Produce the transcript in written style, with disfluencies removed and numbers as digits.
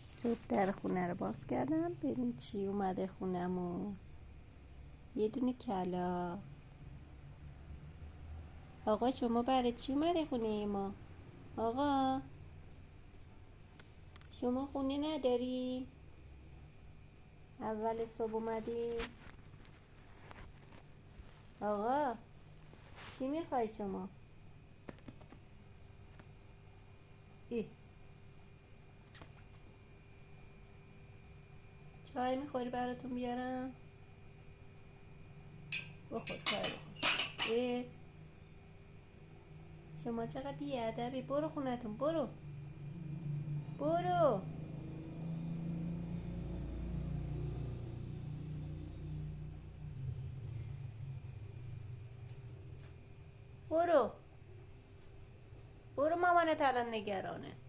صبح در خونه رو باز کردم ببین چی اومده خونمون. یه دونه کلا. آقا شما برای چی اومده خونه ما؟ آقا شما خونه نداری؟ اول صبح اومدی؟ آقا چی میخوای شما؟ ای چای میخوری براتون بیارم؟ بخور چای بخور. شما چقدر بیادبی. برو خونتون. برو برو برو برو مامانت الان نگرانه.